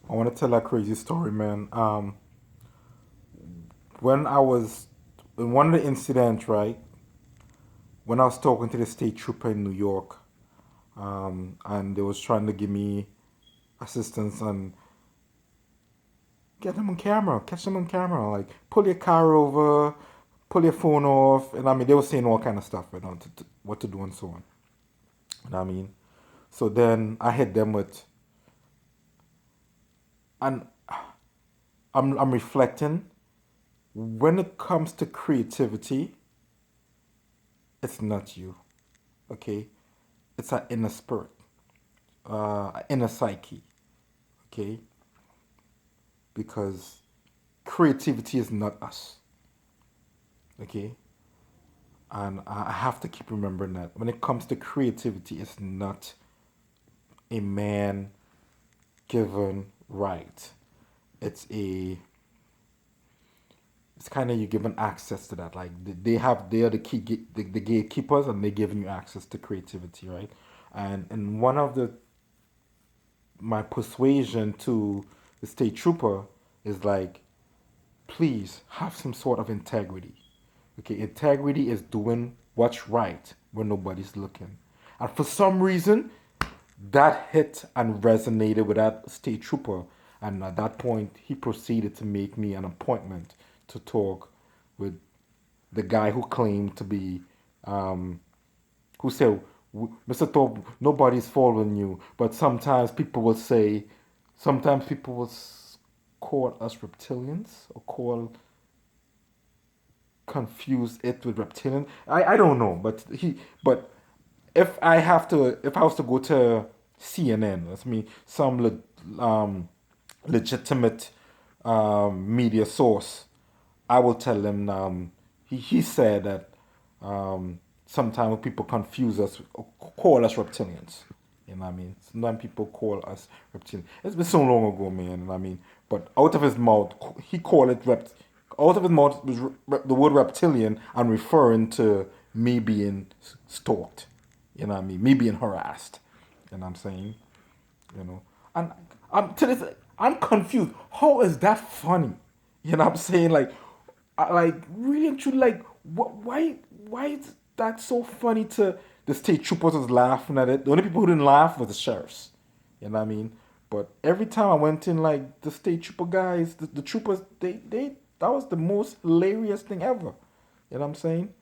I want to tell a crazy story, man. When I was in one of the incidents, right? When I was talking to the state trooper in New York, and they was trying to give me assistance and get them on camera, catch them on camera, like pull your car over, pull your phone off, and I mean they were saying all kind of stuff, what to do and so on. And I mean, so then I hit them with, and I'm reflecting. When it comes to creativity, it's not you, okay? It's an inner spirit, inner psyche, okay? Because creativity is not us, okay? And I have to keep remembering that when it comes to creativity, it's not a man given right. It's a it's kind of you given access to that. Like they are the the gatekeepers, and they're giving you access to creativity, right? And one of the my persuasion to the state trooper is like, please have some sort of integrity. Okay, integrity is doing what's right when nobody's looking. And for some reason, that hit and resonated with that state trooper. And at that point, he proceeded to make me an appointment to talk with the guy who claimed to be, who said, Mr. Thorpe, nobody's following you. But sometimes people will say, sometimes people will call us reptilians or confuse it with reptilian. I don't know, but if I was to go to CNN, that's me some legitimate media source, I will tell them. He said that sometimes people confuse us, call us reptilians. You know what I mean? Sometimes people call us reptilian. It's been so long ago, man. You know what I mean? But out of his mouth, he called it out of his mouth was the word reptilian and referring to me being stalked. You know what I mean? Me being harassed. You know what I'm saying? You know, and I'm to this. I'm confused. How is that funny? You know what I'm saying? Like, like really and truly, like, what? Why is that so funny to the state troopers was laughing at it? The only people who didn't laugh was the sheriffs. You know what I mean? But every time I went in, like the state trooper guys, the troopers, they that was the most hilarious thing ever. You know what I'm saying?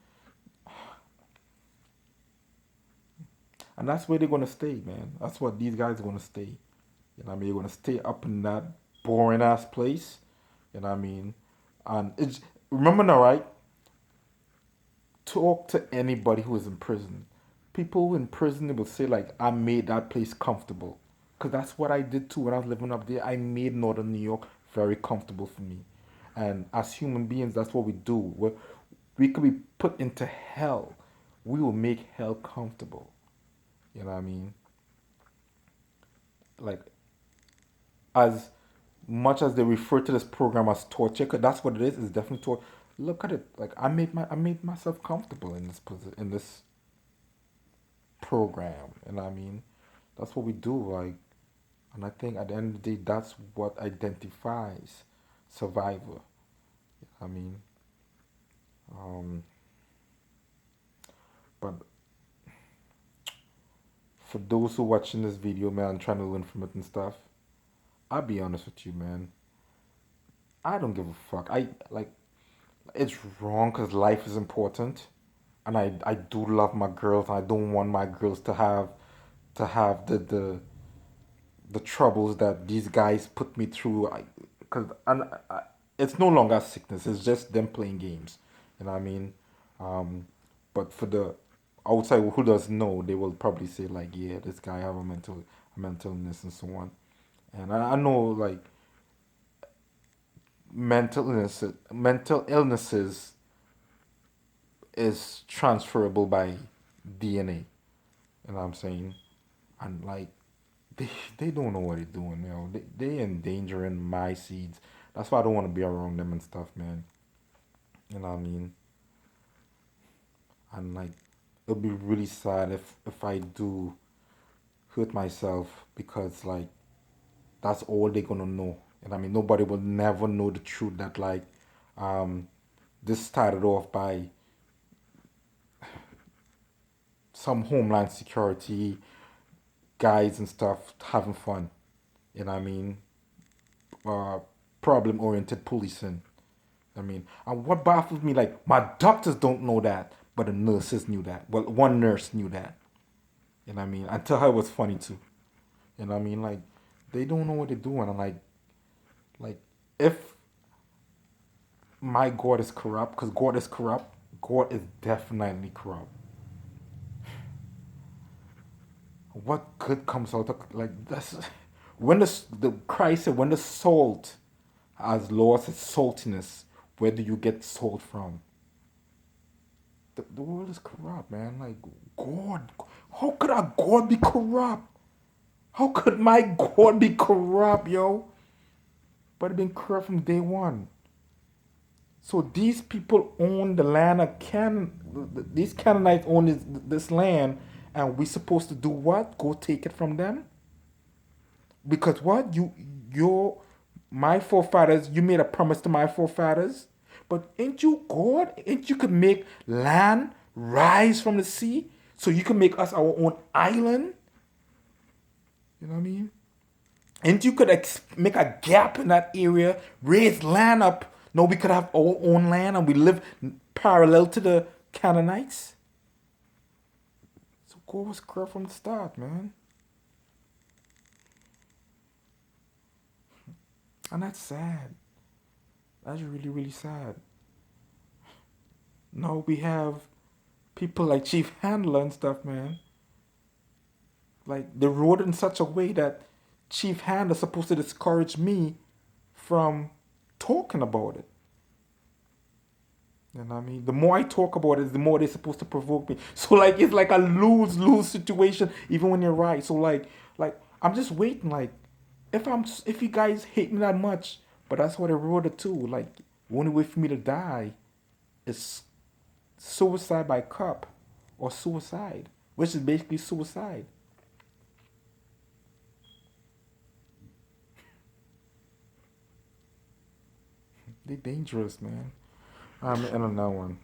And that's where they're gonna stay, man. That's what these guys are gonna stay. You know what I mean? They're gonna stay up in that boring ass place. You know what I mean? And it's remember now, right? Talk to anybody who is in prison. People in prison they will say like, "I made that place comfortable," because that's what I did too when I was living up there. I made Northern New York very comfortable for me. And as human beings, that's what we do. We could be put into hell. We will make hell comfortable. You know what I mean? Like as much as they refer to this program as torture, 'cause that's what it is. It's definitely torture. Look at it. Like I made myself comfortable in this in this program, and I mean, that's what we do. Like, and I think at the end of the day, that's what identifies survivor. I mean, um, but for those who watching this video, man, trying to learn from it and stuff, I'll be honest with you, man. I don't give a fuck. I like it's wrong because life is important, and I do love my girls. And I don't want my girls to have the troubles that these guys put me through. Because it's no longer sickness. It's just them playing games. You know what I mean? Um, but for the outside who doesn't know, they will probably say like, yeah, this guy have a mental illness and so on. And I know like mental illnesses is transferable by DNA. You know what I'm saying? And like they don't know what they're doing, you know. They endangering my seeds. That's why I don't want to be around them and stuff, man. You know what I mean? And like it'll be really sad if I do hurt myself because like that's all they're gonna know. And I mean, nobody will never know the truth that like, um, this started off by some homeland security guys and stuff having fun. You know what I mean? Uh, problem oriented policing. I mean, and what baffles me, like my doctors don't know that, but the nurses knew that. Well, one nurse knew that. You know what I mean? Until her it was funny too. You know what I mean? Like they don't know what they're doing. And like if my God is corrupt, because God is corrupt, God is definitely corrupt. What good comes out of like that's when the Christ said when the salt has lost its saltiness, where do you get salt from? The world is corrupt, man. Like God, how could our God be corrupt? How could my God be corrupt, yo? But it been corrupt from day one. So these people own the land of Can. These Canaanites own this land, and we supposed to do what? Go take it from them? Because what your my forefathers, you made a promise to my forefathers, but ain't you God? Ain't you could make land rise from the sea, so you can make us our own island? You know what I mean? And you could make a gap in that area, raise land up. No, we could have our own land and we live parallel to the Canaanites. So God was correct from the start, man. And that's sad. That's really, really sad. No, we have people like Chief Handler and stuff, man. Like they wrote it in such a way that Chief Handler supposed to discourage me from talking about it. You know what I mean? The more I talk about it, the more they're supposed to provoke me. So like it's like a lose lose situation, even when you're right. So like I'm just waiting. Like if you guys hate me that much, but that's what I wrote it too. Like the only way for me to die is suicide by cop or suicide, which is basically suicide. They're dangerous, man. I'm in another one.